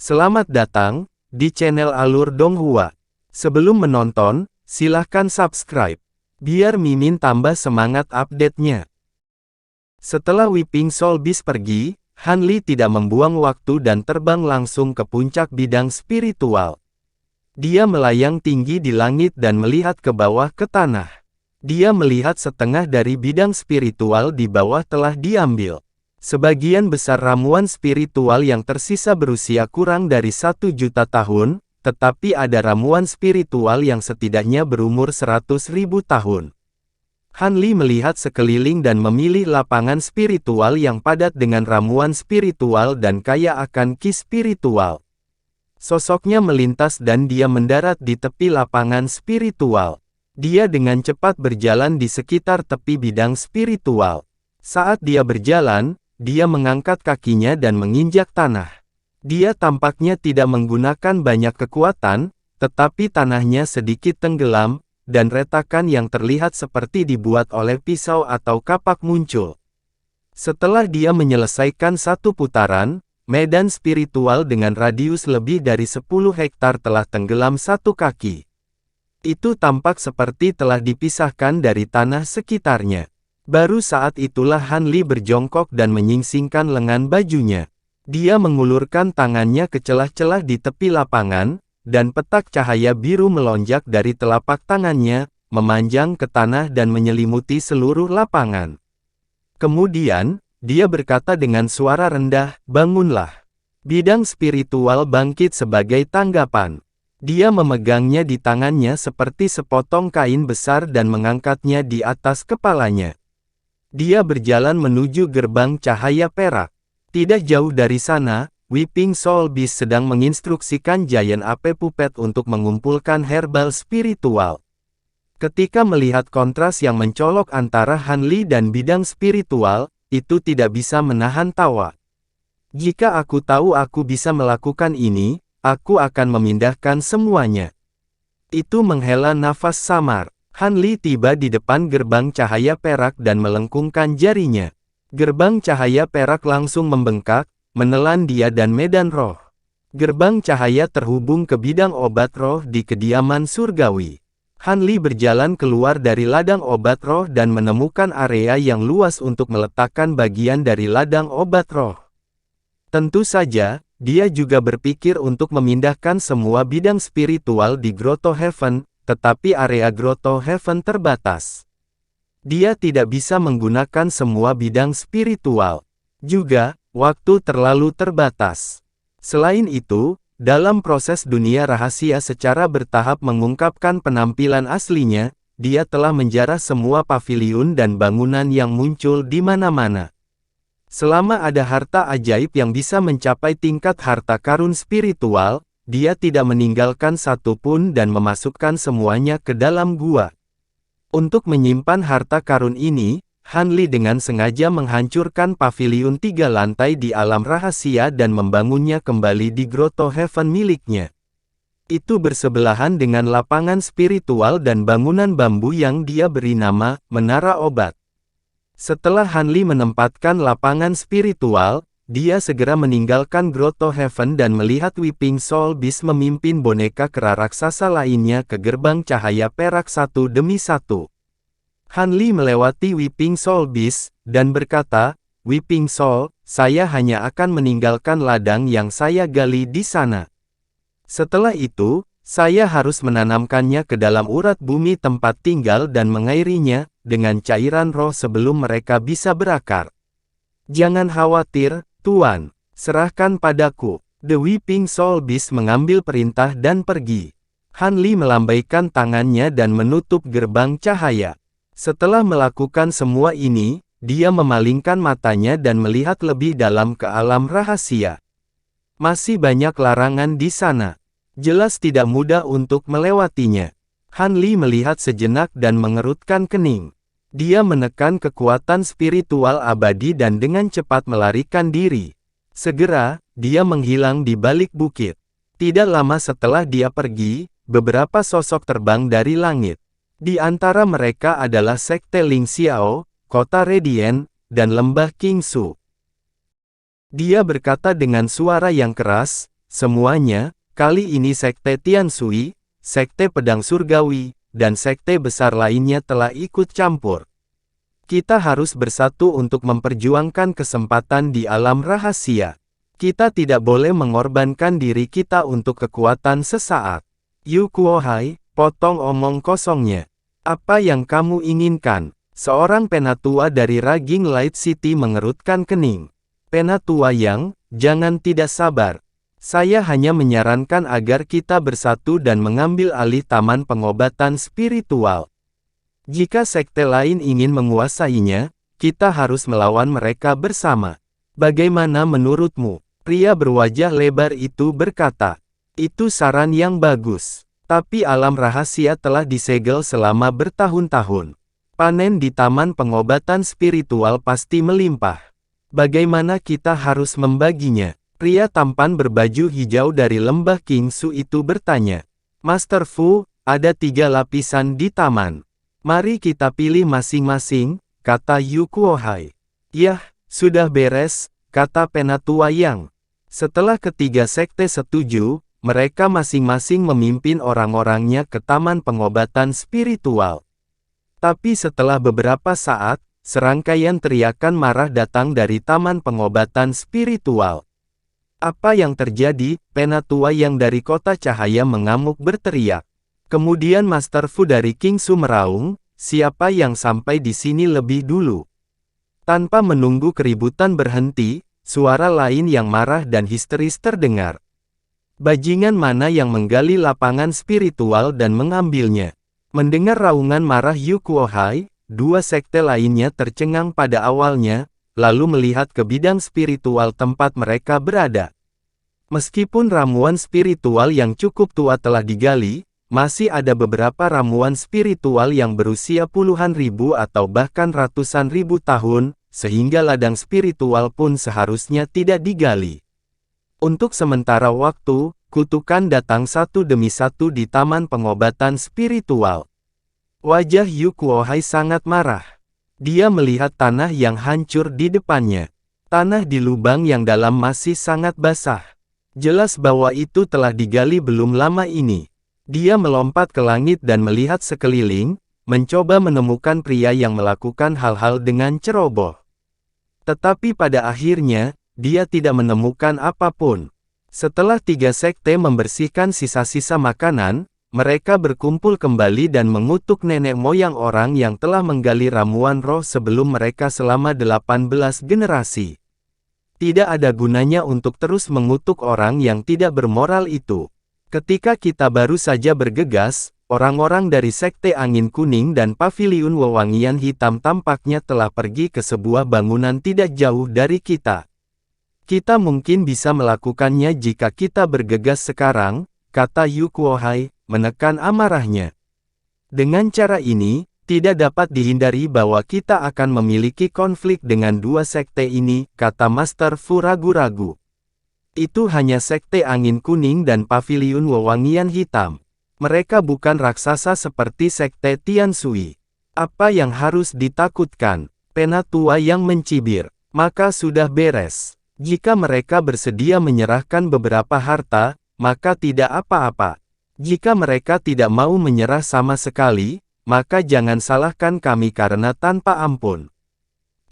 Selamat datang di channel Alur Donghua. Sebelum menonton, silahkan subscribe, biar Mimin tambah semangat update-nya. Setelah Weeping Soul Beast pergi, Han Li tidak membuang waktu dan terbang langsung ke puncak bidang spiritual. Dia melayang tinggi di langit dan melihat ke bawah ke tanah. Dia melihat setengah dari bidang spiritual di bawah telah diambil. Sebagian besar ramuan spiritual yang tersisa berusia kurang dari 1 juta tahun, tetapi ada ramuan spiritual yang setidaknya berumur 100.000 tahun. Han Li melihat sekeliling dan memilih lapangan spiritual yang padat dengan ramuan spiritual dan kaya akan ki spiritual. Sosoknya melintas dan dia mendarat di tepi lapangan spiritual. Dia dengan cepat berjalan di sekitar tepi bidang spiritual. Saat dia berjalan, dia mengangkat kakinya dan menginjak tanah. Dia tampaknya tidak menggunakan banyak kekuatan, tetapi tanahnya sedikit tenggelam, dan retakan yang terlihat seperti dibuat oleh pisau atau kapak muncul. Setelah dia menyelesaikan satu putaran, medan spiritual dengan radius lebih dari 10 hektar telah tenggelam satu kaki. Itu tampak seperti telah dipisahkan dari tanah sekitarnya. Baru saat itulah Han Li berjongkok dan menyingsingkan lengan bajunya. Dia mengulurkan tangannya ke celah-celah di tepi lapangan, dan petak cahaya biru melonjak dari telapak tangannya, memanjang ke tanah dan menyelimuti seluruh lapangan. Kemudian, dia berkata dengan suara rendah, "Bangunlah." Bidang spiritual bangkit sebagai tanggapan. Dia memegangnya di tangannya seperti sepotong kain besar dan mengangkatnya di atas kepalanya. Dia berjalan menuju gerbang cahaya perak. Tidak jauh dari sana, Weeping Soul Beast sedang menginstruksikan Giant Ape Puppet untuk mengumpulkan herbal spiritual. Ketika melihat kontras yang mencolok antara Han Li dan bidang spiritual, itu tidak bisa menahan tawa. "Jika aku tahu aku bisa melakukan ini, aku akan memindahkan semuanya." Itu menghela nafas samar. Han Li tiba di depan gerbang cahaya perak dan melengkungkan jarinya. Gerbang cahaya perak langsung membengkak, menelan dia dan medan roh. Gerbang cahaya terhubung ke bidang obat roh di kediaman surgawi. Han Li berjalan keluar dari ladang obat roh dan menemukan area yang luas untuk meletakkan bagian dari ladang obat roh. Tentu saja, dia juga berpikir untuk memindahkan semua bidang spiritual di Grotto Heaven, tetapi area Grotto Heaven terbatas. Dia tidak bisa menggunakan semua bidang spiritual. Juga, waktu terlalu terbatas. Selain itu, dalam proses dunia rahasia secara bertahap mengungkapkan penampilan aslinya, dia telah menjarah semua paviliun dan bangunan yang muncul di mana-mana. Selama ada harta ajaib yang bisa mencapai tingkat harta karun spiritual, dia tidak meninggalkan satu pun dan memasukkan semuanya ke dalam gua. Untuk menyimpan harta karun ini, Han Li dengan sengaja menghancurkan paviliun 3 lantai di alam rahasia dan membangunnya kembali di Grotto Heaven miliknya. Itu bersebelahan dengan lapangan spiritual dan bangunan bambu yang dia beri nama Menara Obat. Setelah Han Li menempatkan lapangan spiritual, dia segera meninggalkan Grotto Heaven dan melihat Weeping Soul Beast memimpin boneka kera raksasa lainnya ke gerbang cahaya perak satu demi satu. Han Li melewati Weeping Soul Beast, dan berkata, "Weeping Soul, saya hanya akan meninggalkan ladang yang saya gali di sana. Setelah itu, saya harus menanamkannya ke dalam urat bumi tempat tinggal dan mengairinya dengan cairan roh sebelum mereka bisa berakar. Jangan khawatir, Tuan, serahkan padaku." The Weeping Soul Beast mengambil perintah dan pergi. Han Li melambaikan tangannya dan menutup gerbang cahaya. Setelah melakukan semua ini, dia memalingkan matanya dan melihat lebih dalam ke alam rahasia. Masih banyak larangan di sana. Jelas tidak mudah untuk melewatinya. Han Li melihat sejenak dan mengerutkan kening. Dia menekan kekuatan spiritual abadi dan dengan cepat melarikan diri. Segera, dia menghilang di balik bukit. Tidak lama setelah dia pergi, beberapa sosok terbang dari langit. Di antara mereka adalah Sekte Ling Xiao, Kota Radiant, dan Lembah Qingsu. Dia berkata dengan suara yang keras, semuanya, kali ini Sekte Tianshui, Sekte Pedang Surgawi, dan sekte besar lainnya telah ikut campur. Kita harus bersatu untuk memperjuangkan kesempatan di alam rahasia. Kita tidak boleh mengorbankan diri kita untuk kekuatan sesaat. Yu Kuohai, potong omong kosongnya. Apa yang kamu inginkan? Seorang penatua dari Raging Light City mengerutkan kening. Penatua Yang, jangan tidak sabar. Saya hanya menyarankan agar kita bersatu dan mengambil alih taman pengobatan spiritual. Jika sekte lain ingin menguasainya, kita harus melawan mereka bersama. Bagaimana menurutmu? Pria berwajah lebar itu berkata. Itu saran yang bagus. Tapi alam rahasia telah disegel selama bertahun-tahun. Panen di taman pengobatan spiritual pasti melimpah. Bagaimana kita harus membaginya? Pria tampan berbaju hijau dari lembah Kingsu itu bertanya. Master Fu, ada 3 lapisan di taman. Mari kita pilih masing-masing, kata Yu Kuohai. Yah, sudah beres, kata penatua Yang. Setelah ketiga sekte setuju, mereka masing-masing memimpin orang-orangnya ke taman pengobatan spiritual. Tapi setelah beberapa saat, serangkaian teriakan marah datang dari taman pengobatan spiritual. Apa yang terjadi? Penatua Yang dari kota cahaya mengamuk berteriak. Kemudian Master Fu dari Kingsu meraung, siapa yang sampai di sini lebih dulu? Tanpa menunggu keributan berhenti, suara lain yang marah dan histeris terdengar. Bajingan mana yang menggali lapangan spiritual dan mengambilnya? Mendengar raungan marah Yu Kuohai, 2 sekte lainnya tercengang pada awalnya, lalu melihat ke bidang spiritual tempat mereka berada. Meskipun ramuan spiritual yang cukup tua telah digali, masih ada beberapa ramuan spiritual yang berusia puluhan ribu atau bahkan ratusan ribu tahun, sehingga ladang spiritual pun seharusnya tidak digali. Untuk sementara waktu, kutukan datang satu demi satu di taman pengobatan spiritual. Wajah Yu Kuohai sangat marah. Dia melihat tanah yang hancur di depannya. Tanah di lubang yang dalam masih sangat basah. Jelas bahwa itu telah digali belum lama ini. Dia melompat ke langit dan melihat sekeliling, mencoba menemukan pria yang melakukan hal-hal dengan ceroboh. Tetapi pada akhirnya, dia tidak menemukan apapun. Setelah 3 sekte membersihkan sisa-sisa makanan, mereka berkumpul kembali dan mengutuk nenek moyang orang yang telah menggali ramuan roh sebelum mereka selama 18 generasi. Tidak ada gunanya untuk terus mengutuk orang yang tidak bermoral itu. Ketika kita baru saja bergegas, orang-orang dari Sekte Angin Kuning dan Paviliun Wewangian Hitam tampaknya telah pergi ke sebuah bangunan tidak jauh dari kita. Kita mungkin bisa melakukannya jika kita bergegas sekarang, kata Yu Kuohai, menekan amarahnya. Dengan cara ini, tidak dapat dihindari bahwa kita akan memiliki konflik dengan 2 sekte ini, kata Master Fu ragu-ragu. Itu hanya Sekte Angin Kuning dan Paviliun Wewangian Hitam. Mereka bukan raksasa seperti Sekte Tianshui. Apa yang harus ditakutkan? Penatua yang mencibir. Maka sudah beres. Jika mereka bersedia menyerahkan beberapa harta, maka tidak apa-apa. Jika mereka tidak mau menyerah sama sekali, maka jangan salahkan kami karena tanpa ampun.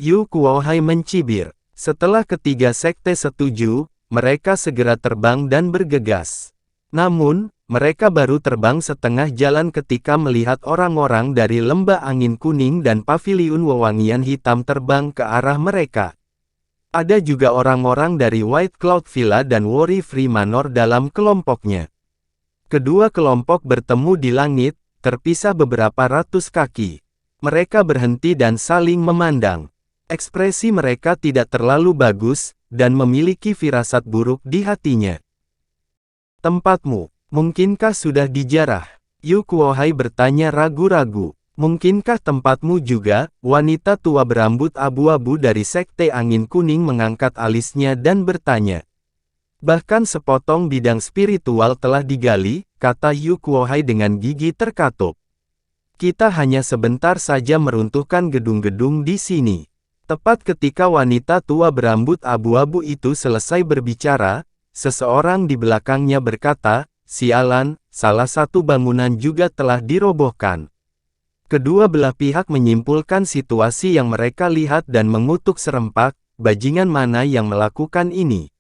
Yu Kuohai mencibir. Setelah ketiga sekte setuju, mereka segera terbang dan bergegas. Namun, mereka baru terbang setengah jalan ketika melihat orang-orang dari Lembah Angin Kuning dan Paviliun Wewangian Hitam terbang ke arah mereka. Ada juga orang-orang dari White Cloud Villa dan Worry Free Manor dalam kelompoknya. Kedua kelompok bertemu di langit, terpisah beberapa ratus kaki. Mereka berhenti dan saling memandang. Ekspresi mereka tidak terlalu bagus, dan memiliki firasat buruk di hatinya. Tempatmu, mungkinkah sudah dijarah? Yu Kuohai bertanya ragu-ragu. Mungkinkah tempatmu juga? Wanita tua berambut abu-abu dari Sekte Angin Kuning mengangkat alisnya dan bertanya. Bahkan sepotong bidang spiritual telah digali, kata Yu Kuohai dengan gigi terkatup. Kita hanya sebentar saja meruntuhkan gedung-gedung di sini. Tepat ketika wanita tua berambut abu-abu itu selesai berbicara, seseorang di belakangnya berkata, "Sialan, salah satu bangunan juga telah dirobohkan." Kedua belah pihak menyimpulkan situasi yang mereka lihat dan mengutuk serempak, bajingan mana yang melakukan ini.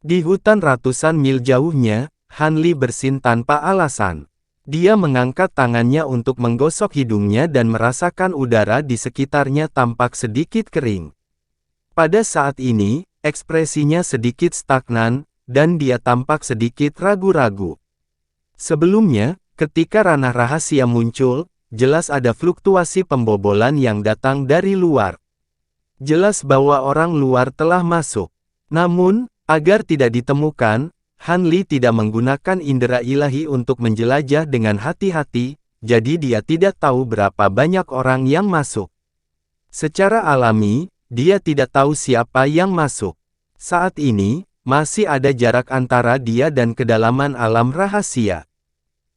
Di hutan ratusan mil jauhnya, Han Li bersin tanpa alasan. Dia mengangkat tangannya untuk menggosok hidungnya dan merasakan udara di sekitarnya tampak sedikit kering. Pada saat ini, ekspresinya sedikit stagnan, dan dia tampak sedikit ragu-ragu. Sebelumnya, ketika ranah rahasia muncul, jelas ada fluktuasi pembobolan yang datang dari luar. Jelas bahwa orang luar telah masuk. Namun, agar tidak ditemukan, Han Li tidak menggunakan indera ilahi untuk menjelajah dengan hati-hati, jadi dia tidak tahu berapa banyak orang yang masuk. Secara alami, dia tidak tahu siapa yang masuk. Saat ini, masih ada jarak antara dia dan kedalaman alam rahasia.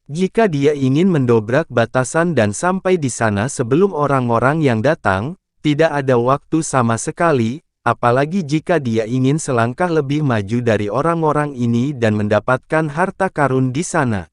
Jika dia ingin mendobrak batasan dan sampai di sana sebelum orang-orang yang datang, tidak ada waktu sama sekali. Apalagi jika dia ingin selangkah lebih maju dari orang-orang ini dan mendapatkan harta karun di sana.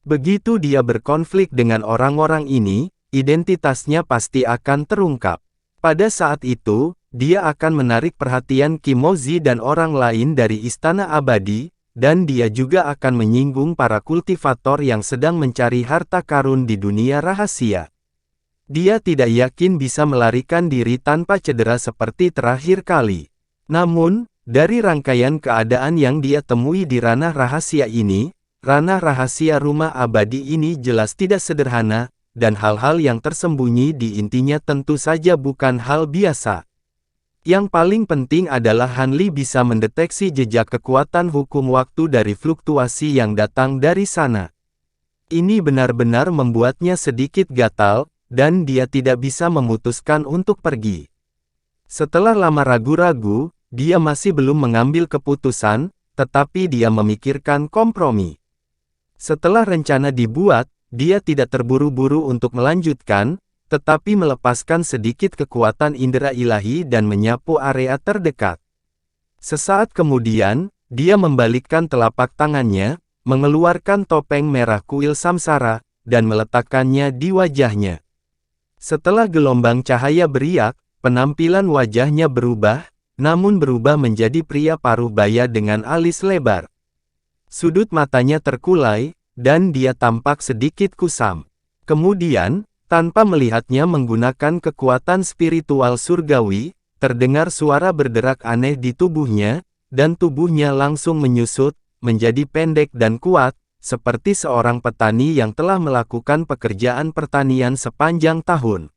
Begitu dia berkonflik dengan orang-orang ini, identitasnya pasti akan terungkap. Pada saat itu, dia akan menarik perhatian Kimozi dan orang lain dari Istana Abadi, dan dia juga akan menyinggung para kultivator yang sedang mencari harta karun di dunia rahasia. Dia tidak yakin bisa melarikan diri tanpa cedera seperti terakhir kali. Namun, dari rangkaian keadaan yang dia temui di ranah rahasia ini, ranah rahasia rumah abadi ini jelas tidak sederhana, dan hal-hal yang tersembunyi di intinya tentu saja bukan hal biasa. Yang paling penting adalah Han Li bisa mendeteksi jejak kekuatan hukum waktu dari fluktuasi yang datang dari sana. Ini benar-benar membuatnya sedikit gatal, dan dia tidak bisa memutuskan untuk pergi. Setelah lama ragu-ragu, dia masih belum mengambil keputusan, tetapi dia memikirkan kompromi. Setelah rencana dibuat, dia tidak terburu-buru untuk melanjutkan, tetapi melepaskan sedikit kekuatan indera ilahi dan menyapu area terdekat. Sesaat kemudian, dia membalikkan telapak tangannya, mengeluarkan topeng merah kuil samsara, dan meletakkannya di wajahnya. Setelah gelombang cahaya beriak, penampilan wajahnya berubah, namun berubah menjadi pria paruh baya dengan alis lebar. Sudut matanya terkulai, dan dia tampak sedikit kusam. Kemudian, tanpa melihatnya menggunakan kekuatan spiritual surgawi, terdengar suara berderak aneh di tubuhnya, dan tubuhnya langsung menyusut, menjadi pendek dan kuat, seperti seorang petani yang telah melakukan pekerjaan pertanian sepanjang tahun.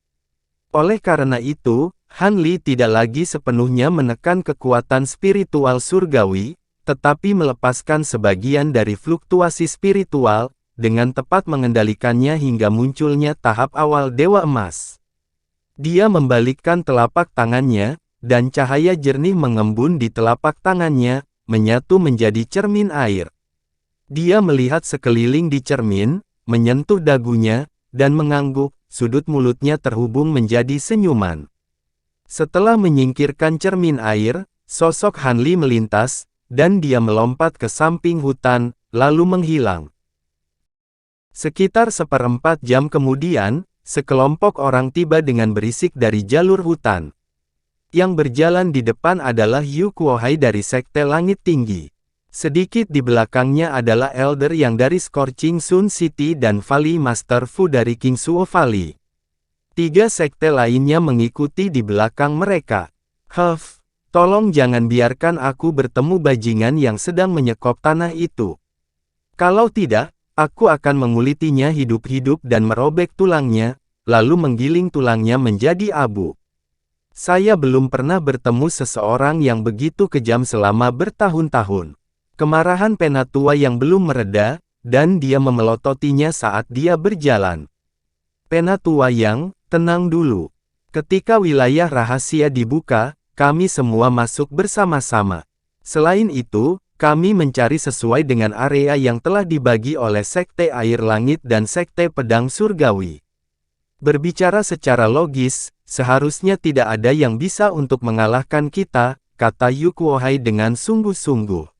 Oleh karena itu, Han Li tidak lagi sepenuhnya menekan kekuatan spiritual surgawi, tetapi melepaskan sebagian dari fluktuasi spiritual, dengan tepat mengendalikannya hingga munculnya tahap awal Dewa Emas. Dia membalikkan telapak tangannya, dan cahaya jernih mengembun di telapak tangannya, menyatu menjadi cermin air. Dia melihat sekeliling di cermin, menyentuh dagunya, dan mengangguk, sudut mulutnya terhubung menjadi senyuman. Setelah menyingkirkan cermin air, sosok Han Li melintas, dan dia melompat ke samping hutan, lalu menghilang. Sekitar 1/4 jam kemudian, sekelompok orang tiba dengan berisik dari jalur hutan. Yang berjalan di depan adalah Yu Kuohai dari Sekte Langit Tinggi. Sedikit di belakangnya adalah Elder yang dari Scorching Sun City dan Valley Master Fu dari Kingsuo Valley. 3 sekte lainnya mengikuti di belakang mereka. Huff, tolong jangan biarkan aku bertemu bajingan yang sedang menyekop tanah itu. Kalau tidak, aku akan mengulitinya hidup-hidup dan merobek tulangnya, lalu menggiling tulangnya menjadi abu. Saya belum pernah bertemu seseorang yang begitu kejam selama bertahun-tahun. Kemarahan Penatua yang belum mereda, dan dia memelototinya saat dia berjalan. Penatua yang, tenang dulu. Ketika wilayah rahasia dibuka, kami semua masuk bersama-sama. Selain itu, kami mencari sesuai dengan area yang telah dibagi oleh Sekte Air Langit dan Sekte Pedang Surgawi. Berbicara secara logis, seharusnya tidak ada yang bisa untuk mengalahkan kita, kata Yu Kuohai dengan sungguh-sungguh.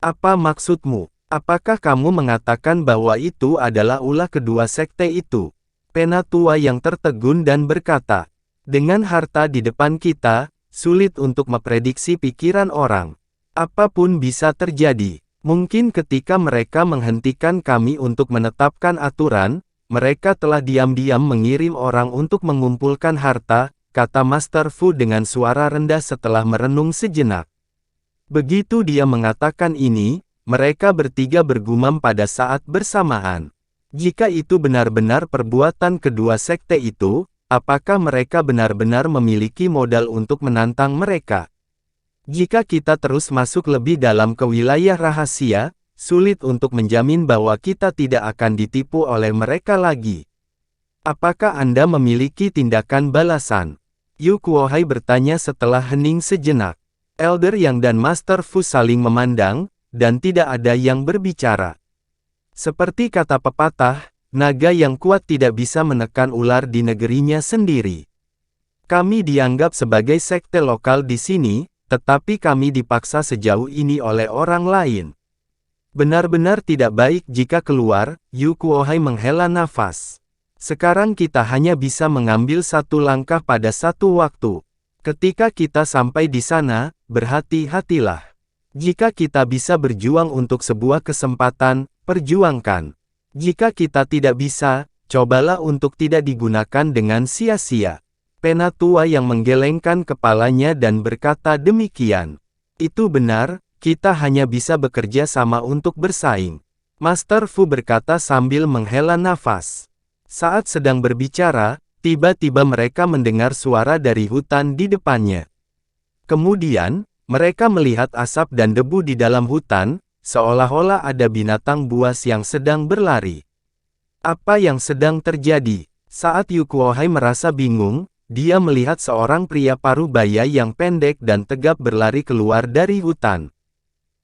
Apa maksudmu? Apakah kamu mengatakan bahwa itu adalah ulah kedua sekte itu? Penatua yang tertegun dan berkata, dengan harta di depan kita, sulit untuk memprediksi pikiran orang. Apapun bisa terjadi. Mungkin ketika mereka menghentikan kami untuk menetapkan aturan, mereka telah diam-diam mengirim orang untuk mengumpulkan harta, kata Master Fu dengan suara rendah setelah merenung sejenak. Begitu dia mengatakan ini, mereka bertiga bergumam pada saat bersamaan. Jika itu benar-benar perbuatan kedua sekte itu, apakah mereka benar-benar memiliki modal untuk menantang mereka? Jika kita terus masuk lebih dalam ke wilayah rahasia, sulit untuk menjamin bahwa kita tidak akan ditipu oleh mereka lagi. Apakah Anda memiliki tindakan balasan? Yu Kuohai bertanya setelah hening sejenak. Elder Yang dan Master Fu saling memandang, dan tidak ada yang berbicara. Seperti kata pepatah, naga yang kuat tidak bisa menekan ular di negerinya sendiri. Kami dianggap sebagai sekte lokal di sini, tetapi kami dipaksa sejauh ini oleh orang lain. Benar-benar tidak baik jika keluar, Yu Kuohai menghela nafas. Sekarang kita hanya bisa mengambil satu langkah pada satu waktu. Ketika kita sampai di sana, berhati-hatilah. Jika kita bisa berjuang untuk sebuah kesempatan, perjuangkan. Jika kita tidak bisa, cobalah untuk tidak digunakan dengan sia-sia. Penatua yang menggelengkan kepalanya dan berkata demikian. Itu benar, kita hanya bisa bekerja sama untuk bersaing. Master Fu berkata sambil menghela nafas. Saat sedang berbicara, tiba-tiba mereka mendengar suara dari hutan di depannya. Kemudian, mereka melihat asap dan debu di dalam hutan, seolah-olah ada binatang buas yang sedang berlari. Apa yang sedang terjadi? Saat Yu Kuohai merasa bingung, dia melihat seorang pria parubaya yang pendek dan tegap berlari keluar dari hutan.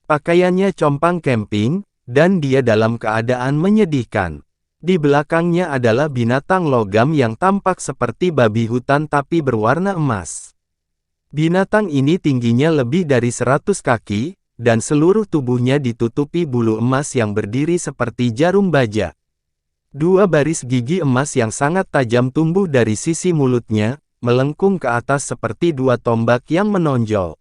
Pakaiannya compang camping, dan dia dalam keadaan menyedihkan. Di belakangnya adalah binatang logam yang tampak seperti babi hutan tapi berwarna emas. Binatang ini tingginya lebih dari 100 kaki, dan seluruh tubuhnya ditutupi bulu emas yang berdiri seperti jarum baja. Dua baris gigi emas yang sangat tajam tumbuh dari sisi mulutnya, melengkung ke atas seperti dua tombak yang menonjol.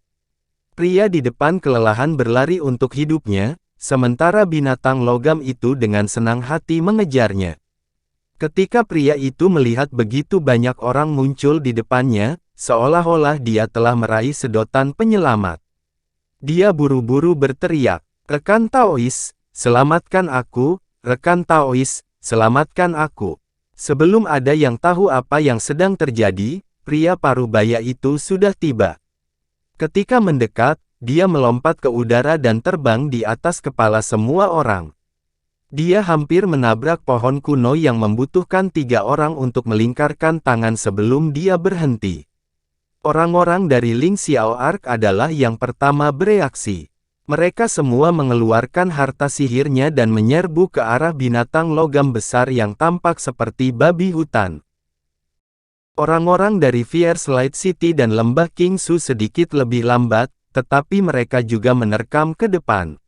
Pria di depan kelelahan berlari untuk hidupnya, sementara binatang logam itu dengan senang hati mengejarnya. Ketika pria itu melihat begitu banyak orang muncul di depannya, seolah-olah dia telah meraih sedotan penyelamat. Dia buru-buru berteriak, "Rekan Taois, selamatkan aku, rekan Taois, selamatkan aku." Sebelum ada yang tahu apa yang sedang terjadi, pria parubaya itu sudah tiba. Ketika mendekat, dia melompat ke udara dan terbang di atas kepala semua orang. Dia hampir menabrak pohon kuno yang membutuhkan 3 orang untuk melingkarkan tangan sebelum dia berhenti. Orang-orang dari Ling Xiao Ark adalah yang pertama bereaksi. Mereka semua mengeluarkan harta sihirnya dan menyerbu ke arah binatang logam besar yang tampak seperti babi hutan. Orang-orang dari Fierce Light City dan Lembah Kingsu sedikit lebih lambat, tetapi mereka juga menerkam ke depan.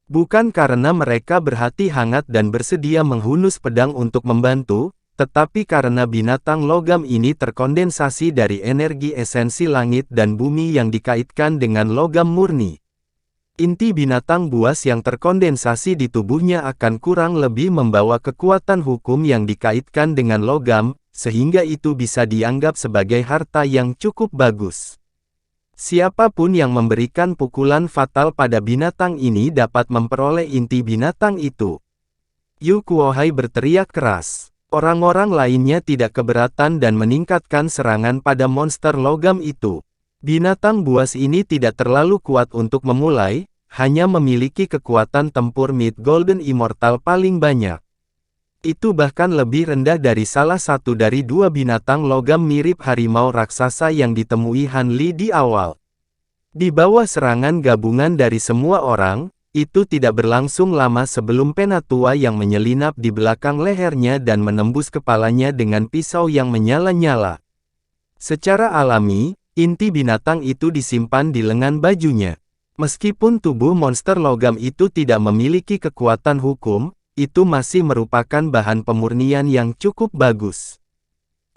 Bukan karena mereka berhati hangat dan bersedia menghunus pedang untuk membantu, tetapi karena binatang logam ini terkondensasi dari energi esensi langit dan bumi yang dikaitkan dengan logam murni. Inti binatang buas yang terkondensasi di tubuhnya akan kurang lebih membawa kekuatan hukum yang dikaitkan dengan logam, sehingga itu bisa dianggap sebagai harta yang cukup bagus. Siapapun yang memberikan pukulan fatal pada binatang ini dapat memperoleh inti binatang itu. Yu Kuohai berteriak keras. Orang-orang lainnya tidak keberatan dan meningkatkan serangan pada monster logam itu. Binatang buas ini tidak terlalu kuat untuk memulai, hanya memiliki kekuatan tempur Mid Golden Immortal paling banyak. Itu bahkan lebih rendah dari salah satu dari 2 binatang logam mirip harimau raksasa yang ditemui Han Li di awal. Di bawah serangan gabungan dari semua orang, itu tidak berlangsung lama sebelum penatua yang menyelinap di belakang lehernya dan menembus kepalanya dengan pisau yang menyala-nyala. Secara alami, inti binatang itu disimpan di lengan bajunya. Meskipun tubuh monster logam itu tidak memiliki kekuatan hukum, itu masih merupakan bahan pemurnian yang cukup bagus.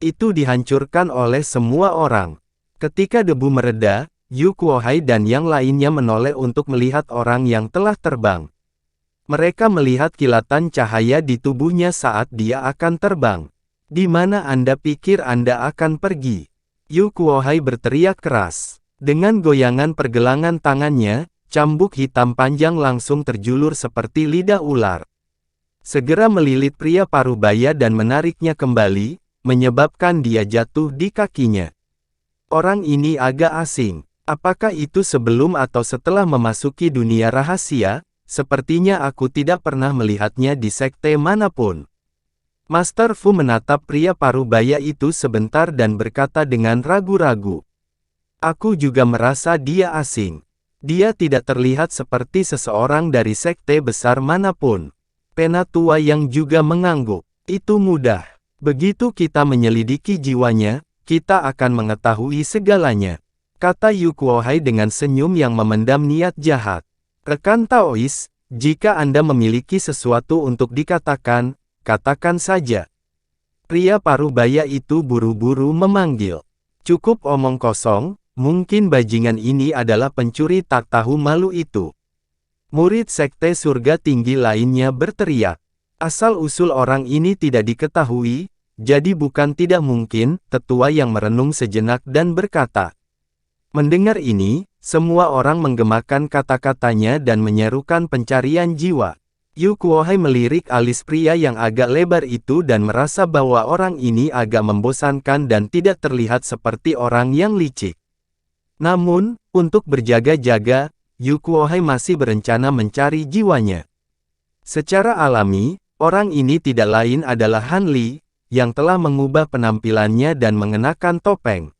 Itu dihancurkan oleh semua orang. Ketika debu mereda, Yu Kuohai dan yang lainnya menoleh untuk melihat orang yang telah terbang. Mereka melihat kilatan cahaya di tubuhnya saat dia akan terbang. Di mana Anda pikir Anda akan pergi? Yu Kuohai berteriak keras. Dengan goyangan pergelangan tangannya, cambuk hitam panjang langsung terjulur seperti lidah ular. Segera melilit pria parubaya dan menariknya kembali, menyebabkan dia jatuh di kakinya. Orang ini agak asing. Apakah itu sebelum atau setelah memasuki dunia rahasia? Sepertinya aku tidak pernah melihatnya di sekte manapun. Master Fu menatap pria parubaya itu sebentar dan berkata dengan ragu-ragu. Aku juga merasa dia asing. Dia tidak terlihat seperti seseorang dari sekte besar manapun. Penatua yang juga mengangguk. Itu mudah. Begitu kita menyelidiki jiwanya, kita akan mengetahui segalanya. Kata Yu Kuohai dengan senyum yang memendam niat jahat. Rekan Taois, jika Anda memiliki sesuatu untuk dikatakan, katakan saja. Pria parubaya itu buru-buru memanggil. Cukup omong kosong. Mungkin bajingan ini adalah pencuri tak tahu malu itu. Murid sekte surga tinggi lainnya berteriak. Asal-usul orang ini tidak diketahui, jadi bukan tidak mungkin, tetua yang merenung sejenak dan berkata. Mendengar ini, semua orang menggemakan kata-katanya dan menyerukan pencarian jiwa. Yu Kuohai melirik alis pria yang agak lebar itu dan merasa bahwa orang ini agak membosankan dan tidak terlihat seperti orang yang licik. Namun, untuk berjaga-jaga, Yu Kuohai masih berencana mencari jiwanya. Secara alami, orang ini tidak lain adalah Han Li, yang telah mengubah penampilannya dan mengenakan topeng.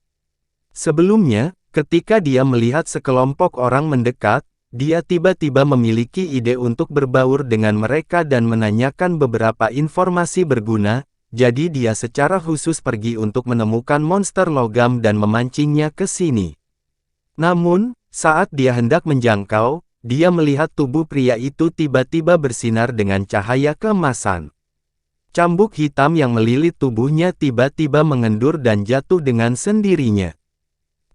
Sebelumnya, ketika dia melihat sekelompok orang mendekat, dia tiba-tiba memiliki ide untuk berbaur dengan mereka dan menanyakan beberapa informasi berguna, jadi dia secara khusus pergi untuk menemukan monster logam dan memancingnya ke sini. Namun, saat dia hendak menjangkau, dia melihat tubuh pria itu tiba-tiba bersinar dengan cahaya keemasan. Cambuk hitam yang melilit tubuhnya tiba-tiba mengendur dan jatuh dengan sendirinya.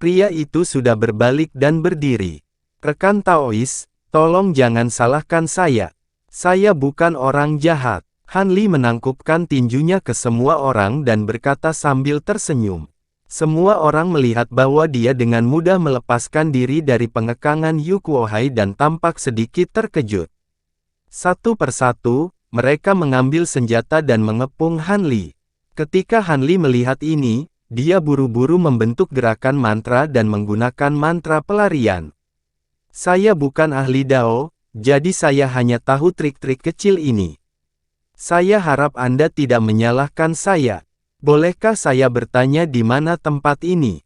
Pria itu sudah berbalik dan berdiri. Rekan Taois, tolong jangan salahkan saya. Saya bukan orang jahat. Han Li menangkupkan tinjunya ke semua orang dan berkata sambil tersenyum. Semua orang melihat bahwa dia dengan mudah melepaskan diri dari pengekangan Yu Kuohai dan tampak sedikit terkejut. Satu persatu, mereka mengambil senjata dan mengepung Han Li. Ketika Han Li melihat ini, dia buru-buru membentuk gerakan mantra dan menggunakan mantra pelarian. Saya bukan ahli Dao, jadi saya hanya tahu trik-trik kecil ini. Saya harap Anda tidak menyalahkan saya. Bolehkah saya bertanya di mana tempat ini?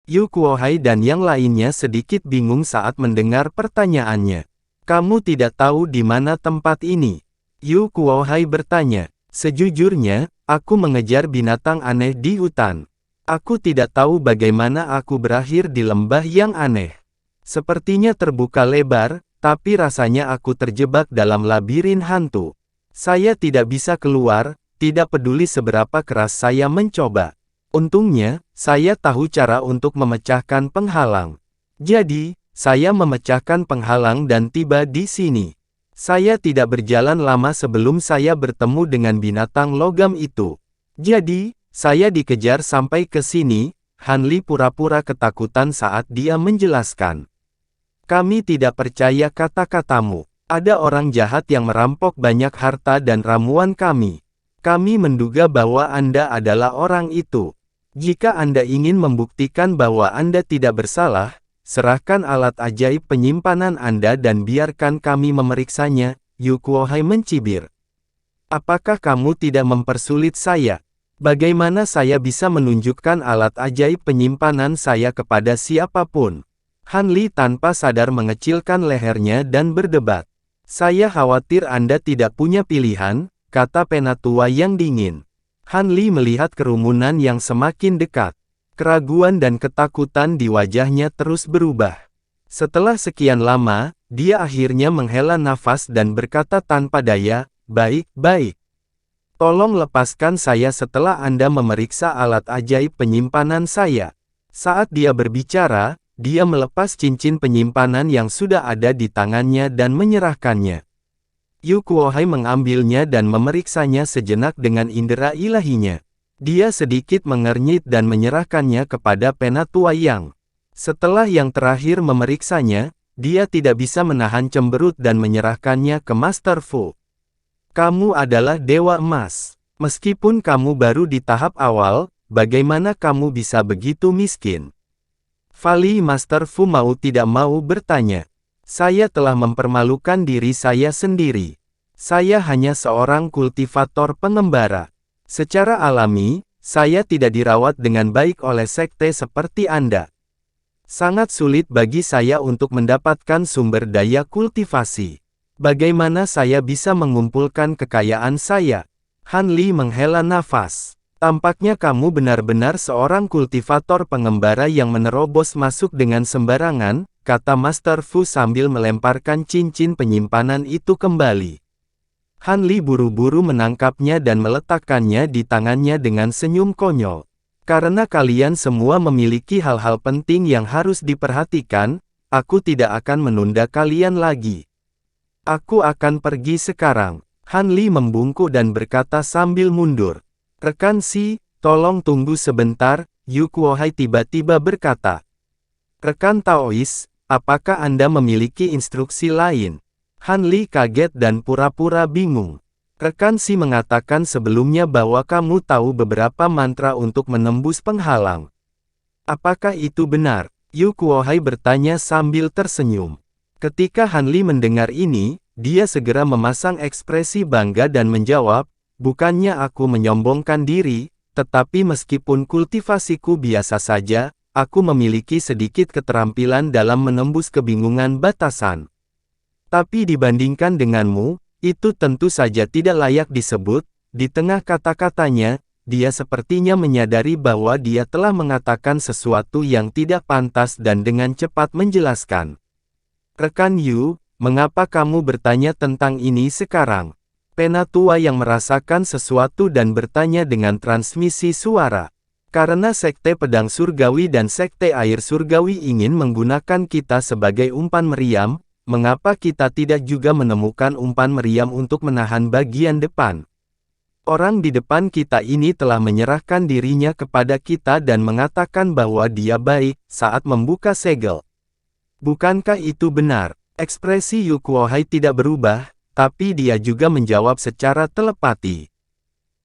Yu Kuohai dan yang lainnya sedikit bingung saat mendengar pertanyaannya. Kamu tidak tahu di mana tempat ini? Yu Kuohai bertanya. Sejujurnya, aku mengejar binatang aneh di hutan. Aku tidak tahu bagaimana aku berakhir di lembah yang aneh. Sepertinya terbuka lebar, tapi rasanya aku terjebak dalam labirin hantu. Saya tidak bisa keluar. Tidak peduli seberapa keras saya mencoba. Untungnya, saya tahu cara untuk memecahkan penghalang. Jadi, saya memecahkan penghalang dan tiba di sini. Saya tidak berjalan lama sebelum saya bertemu dengan binatang logam itu. Jadi, saya dikejar sampai ke sini. Han Li pura-pura ketakutan saat dia menjelaskan. Kami tidak percaya kata-katamu. Ada orang jahat yang merampok banyak harta dan ramuan kami. Kami menduga bahwa Anda adalah orang itu. Jika Anda ingin membuktikan bahwa Anda tidak bersalah, serahkan alat ajaib penyimpanan Anda dan biarkan kami memeriksanya, Yu Kuohai mencibir. Apakah kamu tidak mempersulit saya? Bagaimana saya bisa menunjukkan alat ajaib penyimpanan saya kepada siapapun? Han Li tanpa sadar mengecilkan lehernya dan berdebat. Saya khawatir Anda tidak punya pilihan, kata penatua yang dingin. Han Li melihat kerumunan yang semakin dekat. Keraguan dan ketakutan di wajahnya terus berubah. Setelah sekian lama, dia akhirnya menghela nafas dan berkata tanpa daya, "Baik, baik. Tolong lepaskan saya setelah Anda memeriksa alat ajaib penyimpanan saya." Saat dia berbicara, dia melepas cincin penyimpanan yang sudah ada di tangannya dan menyerahkannya. Yu Kuohai mengambilnya dan memeriksanya sejenak dengan indera ilahinya. Dia sedikit mengernyit dan menyerahkannya kepada Penatua Yang. Setelah yang terakhir memeriksanya, dia tidak bisa menahan cemberut dan menyerahkannya ke Master Fu. "Kamu adalah Dewa Emas. Meskipun kamu baru di tahap awal, bagaimana kamu bisa begitu miskin?" Vali Master Fu mau tidak mau bertanya. "Saya telah mempermalukan diri saya sendiri. Saya hanya seorang kultivator pengembara. Secara alami, saya tidak dirawat dengan baik oleh sekte seperti Anda. Sangat sulit bagi saya untuk mendapatkan sumber daya kultivasi. Bagaimana saya bisa mengumpulkan kekayaan saya?" Han Li menghela nafas. "Tampaknya kamu benar-benar seorang kultivator pengembara yang menerobos masuk dengan sembarangan," kata Master Fu sambil melemparkan cincin penyimpanan itu kembali. Han Li buru-buru menangkapnya dan meletakkannya di tangannya dengan senyum konyol. "Karena kalian semua memiliki hal-hal penting yang harus diperhatikan, aku tidak akan menunda kalian lagi. Aku akan pergi sekarang." Han Li membungkuk dan berkata sambil mundur. "Rekan Si, tolong tunggu sebentar," Yu Kuohai tiba-tiba berkata. "Rekan Taois, apakah Anda memiliki instruksi lain?" Han Li kaget dan pura-pura bingung. "Rekan Si mengatakan sebelumnya bahwa kamu tahu beberapa mantra untuk menembus penghalang. Apakah itu benar?" Yu Kuohai bertanya sambil tersenyum. Ketika Han Li mendengar ini, dia segera memasang ekspresi bangga dan menjawab, "Bukannya aku menyombongkan diri, tetapi meskipun kultivasiku biasa saja, aku memiliki sedikit keterampilan dalam menembus kebingungan batasan. Tapi dibandingkan denganmu, itu tentu saja tidak layak disebut." Di tengah kata-katanya, dia sepertinya menyadari bahwa dia telah mengatakan sesuatu yang tidak pantas dan dengan cepat menjelaskan. "Rekan Yu, mengapa kamu bertanya tentang ini sekarang?" Penatua yang merasakan sesuatu dan bertanya dengan transmisi suara. "Karena Sekte Pedang Surgawi dan Sekte Air Surgawi ingin menggunakan kita sebagai umpan meriam, mengapa kita tidak juga menemukan umpan meriam untuk menahan bagian depan? Orang di depan kita ini telah menyerahkan dirinya kepada kita dan mengatakan bahwa dia baik saat membuka segel. Bukankah itu benar?" Ekspresi Yu Kuohai tidak berubah, tapi dia juga menjawab secara telepati.